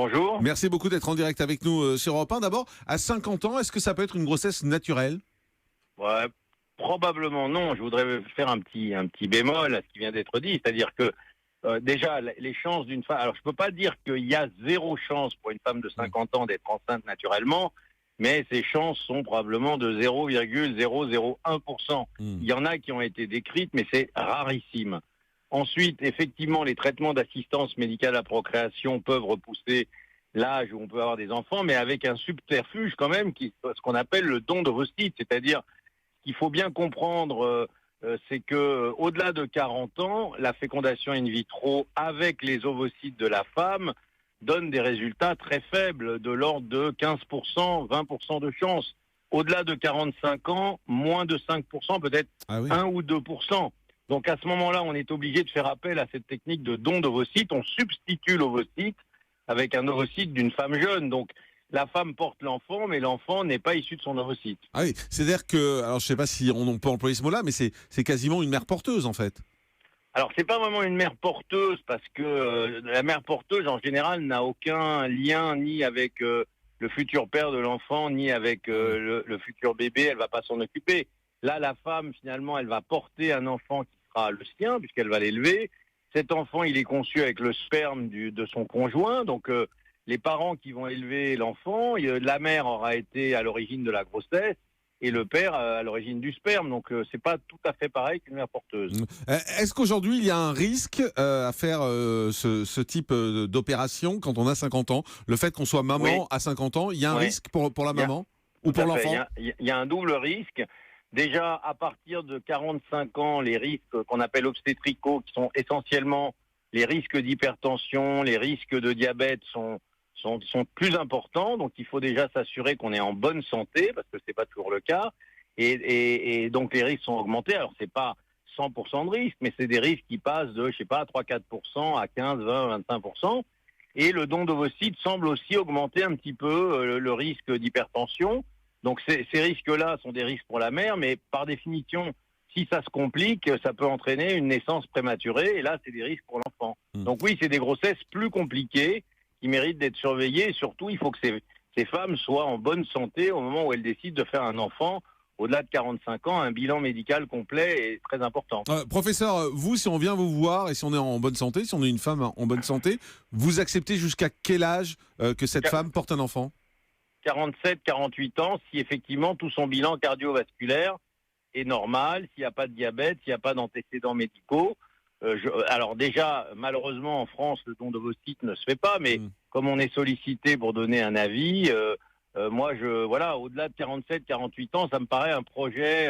Bonjour. Merci beaucoup d'être en direct avec nous sur Europe 1. D'abord, à 50 ans, est-ce que ça peut être une grossesse naturelle? Ouais, probablement non. Je voudrais faire un petit bémol à ce qui vient d'être dit, c'est-à-dire que déjà les chances d'une femme. Alors je peux pas dire qu'il y a zéro chance pour une femme de Mm. 50 ans d'être enceinte naturellement, mais ces chances sont probablement de 0,001%. Mm. Il y en a qui ont été décrites, mais c'est rarissime. Ensuite, effectivement, les traitements d'assistance médicale à procréation peuvent repousser l'âge où on peut avoir des enfants, mais avec un subterfuge quand même, ce qu'on appelle le don d'ovocytes, c'est-à-dire qu'il faut bien comprendre, c'est que au-delà de 40 ans, la fécondation in vitro avec les ovocytes de la femme donne des résultats très faibles, de l'ordre de 15%, 20% de chance. Au-delà de 45 ans, moins de 5%, peut-être Ah oui. 1 ou 2%. Donc à ce moment-là, on est obligé de faire appel à cette technique de don d'ovocytes. On substitue l'ovocyte avec un ovocyte d'une femme jeune. Donc la femme porte l'enfant, mais l'enfant n'est pas issu de son ovocyte. Ah oui, c'est-à-dire que, alors je sais pas si on peut employer ce mot-là, mais c'est quasiment une mère porteuse en fait. Alors c'est pas vraiment une mère porteuse parce que la mère porteuse en général n'a aucun lien ni avec le futur père de l'enfant ni avec Ah oui. le futur bébé. Elle va pas s'en occuper. Là, la femme finalement, elle va porter un enfant qui sera le sien puisqu'elle va l'élever. Cet enfant, il est conçu avec le sperme de son conjoint, donc les parents qui vont élever l'enfant, la mère aura été à l'origine de la grossesse et le père à l'origine du sperme. Donc c'est pas tout à fait pareil qu'une mère porteuse. Mm. Est-ce qu'aujourd'hui il y a un risque à faire ce type d'opération quand on a 50 ans? Le fait qu'on soit Oui, maman à 50 ans, il y a un oui. risque pour la Il y a, maman ou tout pour à fait. l'enfant? Il y a un double risque. Déjà, à partir de 45 ans, les risques qu'on appelle obstétricaux, qui sont essentiellement les risques d'hypertension, les risques de diabète, sont plus importants. Donc, il faut déjà s'assurer qu'on est en bonne santé, parce que c'est pas toujours le cas. Et donc, les risques sont augmentés. Alors, c'est pas 100% de risque, mais c'est des risques qui passent de, je sais pas, 3-4% à 15, 20, 25%. Et le don d'ovocytes semble aussi augmenter un petit peu le risque d'hypertension. Donc ces risques-là sont des risques pour la mère, mais par définition, si ça se complique, ça peut entraîner une naissance prématurée, et là, c'est des risques pour l'enfant. Mm. Donc oui, c'est des grossesses plus compliquées qui méritent d'être surveillées, et surtout, il faut que ces femmes soient en bonne santé au moment où elles décident de faire un enfant. Au-delà de 45 ans, un bilan médical complet est très important. Professeur, vous, si on vient vous voir et si on est en bonne santé, si on est une femme en bonne santé, vous acceptez jusqu'à quel âge que cette femme porte un enfant? 47, 48 ans, si effectivement tout son bilan cardiovasculaire est normal, s'il n'y a pas de diabète, s'il n'y a pas d'antécédents médicaux. Alors déjà, malheureusement, en France, le don d'ovocytes ne se fait pas, mais Mm. comme on est sollicité pour donner un avis, moi, voilà, au-delà de 47, 48 ans, ça me paraît un projet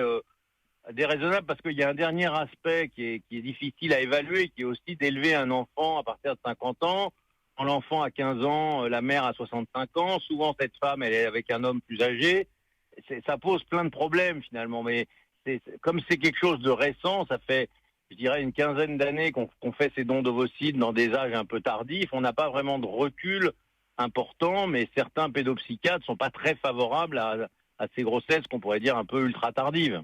déraisonnable parce qu'il y a un dernier aspect qui est difficile à évaluer, qui est aussi d'élever un enfant à partir de 50 ans. Quand l'enfant a 15 ans, la mère a 65 ans. Souvent, cette femme, elle est avec un homme plus âgé. Ça pose plein de problèmes finalement, mais comme c'est quelque chose de récent, ça fait, je dirais, une quinzaine d'années qu'on fait ces dons d'ovocytes dans des âges un peu tardifs. On n'a pas vraiment de recul important, mais certains pédopsychiatres sont pas très favorables à ces grossesses qu'on pourrait dire un peu ultra tardives.